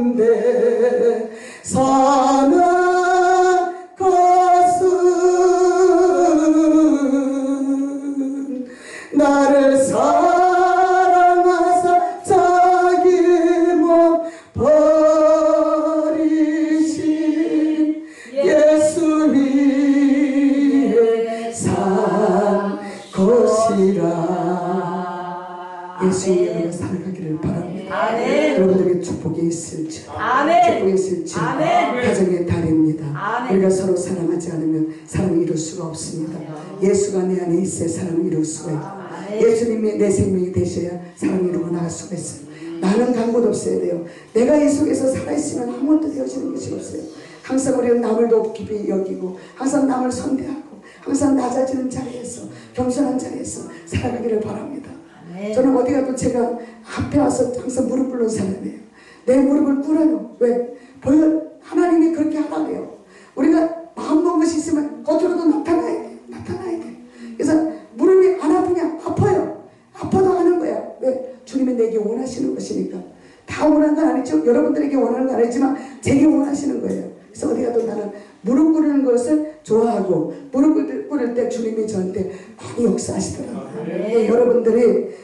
가운데 사는 것은 나를 사랑하사 자기 몸 버리신 예수 위에 산 것이라. 예수 위에 살아가기를 바랍니다.
아멘.
여러분에게 축복이 있을지
아멘.
축복이 있을지
아멘.
가정의 달입니다.
아멘.
우리가 서로 사랑하지 않으면 사랑을 이룰 수가 없습니다. 예수가 내 안에 있어야 사랑을 이룰 수가 있고
아멘.
예수님이 내 생명이 되셔야 사랑을 이루고 나갈 수가 있어요. 나는 간 곳 없어야 돼요. 내가 이 속에서 살아있으면 아무것도 되어지는 것이 없어요. 항상 우리는 남을 높이 여기고 항상 남을 선대하고 항상 낮아지는 자리에서 겸손한 자리에서 살아가기를 바랍니다.
아멘.
저는 어디 가도 제가 앞에 와서 항상 무릎 꿇는 사람이에요. 내 무릎을 꿇어요. 왜? 하나님이 그렇게 하라고요. 우리가 마음 먹은 것이 있으면 겉으로도 나타나야 돼요. 나타나야 돼요. 그래서 무릎이 제게 원하시는 것이니까. 다 원하는 건 아니죠. 여러분들에게 원하는 건 아니지만 제게 원하시는 거예요. 그래서 어디 가도 나는 무릎 꿇는 것을 좋아하고 무릎 꿇을 때 주님이 저한테 많이 역사하시더라고요.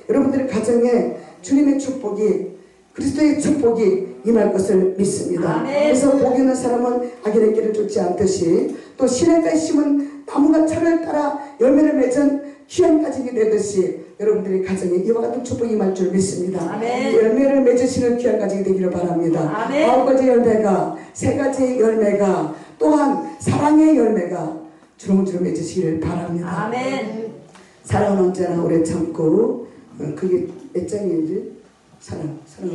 여러분들의 가정에 주님의 축복이 그리스도의 축복이 임할 것을 믿습니다.
아멘.
그래서 복 있는 사람은 악인의 길을 쫓지 않듯이 또 시냇가에 심은 나무가 철을 따라 열매를 맺은 귀한 가정이 되듯이 여러분들의 가정에 이와 같은 축복이 임할 줄 믿습니다.
아멘.
열매를 맺으시는 귀한 가정이 되기를 바랍니다.
아멘.
9가지 열매가 3가지의 열매가 또한 사랑의 열매가 주렁주렁 맺으시기를 바랍니다.
아멘.
사랑은 언제나 오래 참고 그게 몇 장이지? 사랑
1,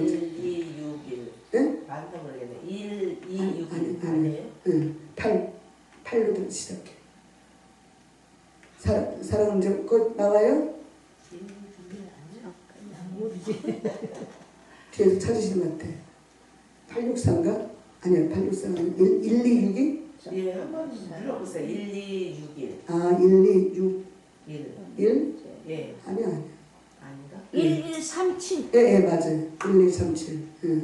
2, 6, 1.
네?
맞다 모르겠네. 1, 2, 6, 1.
아니.
아니에요?
응. 8로 시작해. 사랑은 이제 곧 나와요? 뒤에서 찾으시는 것 같아. 863인가? 아니요, 863은 1, 2, 6이?
예, 한번 눌러보세요. 1, 2, 6, 1.
아, 1, 2, 6,
1.
1?
예,
아니야.
아닌가?
1137.
예, 맞아요. 1, 2, 3, 7. 예.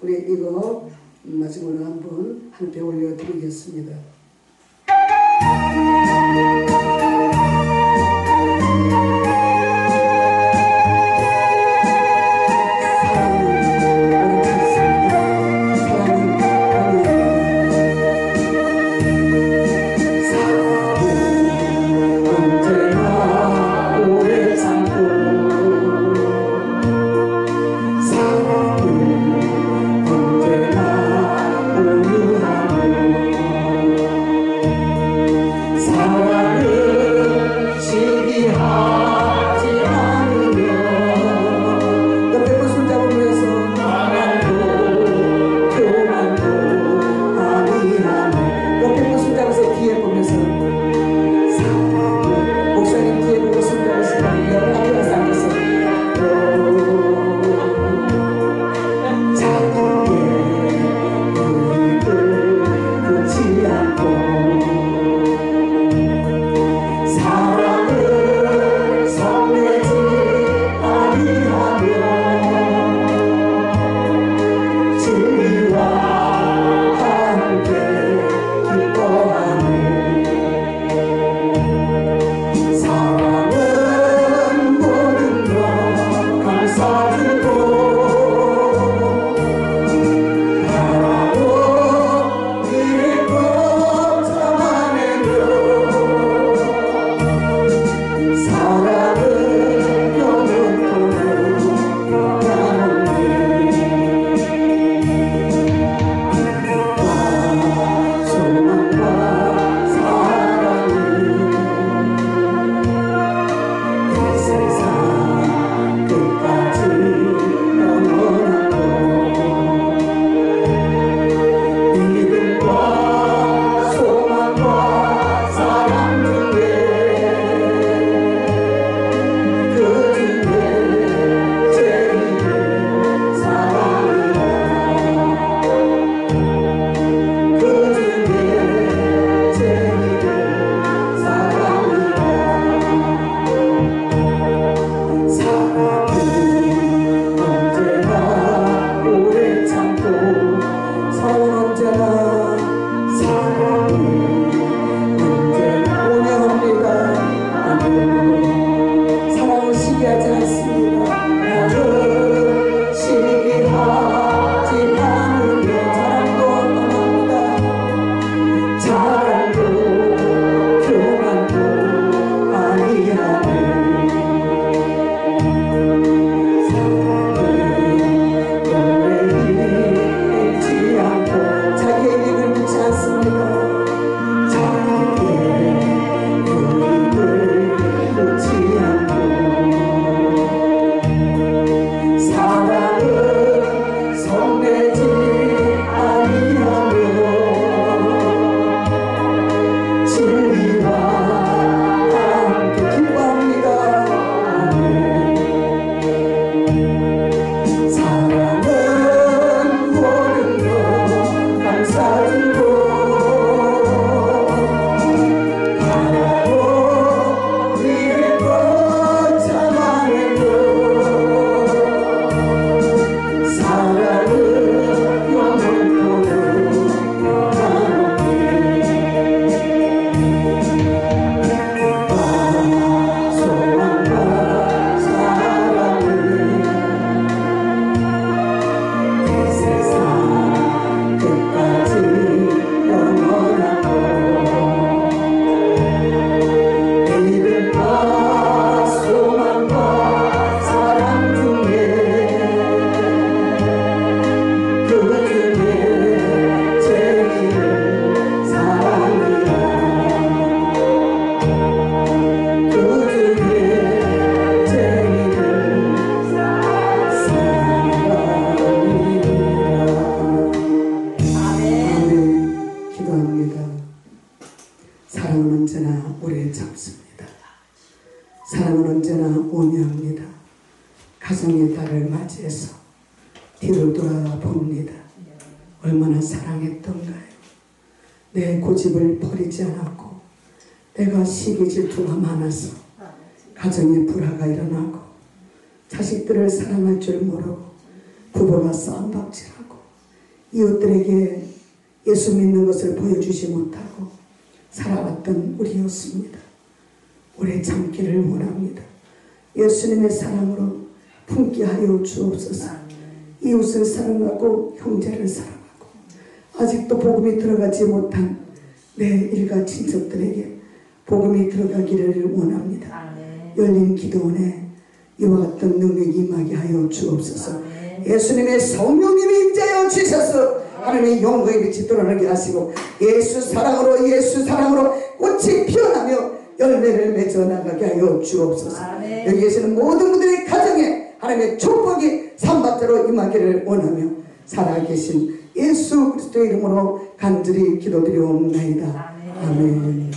우리 이거 마지막으로 한번 한 배 올려드리겠습니다. 사랑은 가정의 달을 맞이해서 뒤를 돌아봅니다. 얼마나 사랑했던가요. 내 고집을 버리지 않았고 내가 시기 질투가 많아서 가정에 불화가 일어나고 자식들을 사랑할 줄 모르고 부부가 싸움박질하고 이웃들에게 예수 믿는 것을 보여주지 못하고 살아왔던 우리였습니다. 오래 참기를 원합니다. 예수님의 사랑으로 품게 하여 주옵소서. 이웃을 사랑하고 형제를 사랑하고 아직도 복음이 들어가지 못한 내 일가 친척들에게 복음이 들어가기를 원합니다. 열린 기도원에 이와 같은 능력이 임하게 하여 주옵소서. 예수님의 성령님이 임재하여 주셔서 하나님의 영광의 빛이 드러나게 하시고 예수 사랑으로 꽃이 피어나며 열매를 맺어 나가게 하여 주옵소서. 여기 계시는 모든 분들의 가정에 하나님의 축복이 산밭으로 임하기를 원하며 살아계신 예수 그리스도의 이름으로 간절히 기도드리옵나이다. 아멘.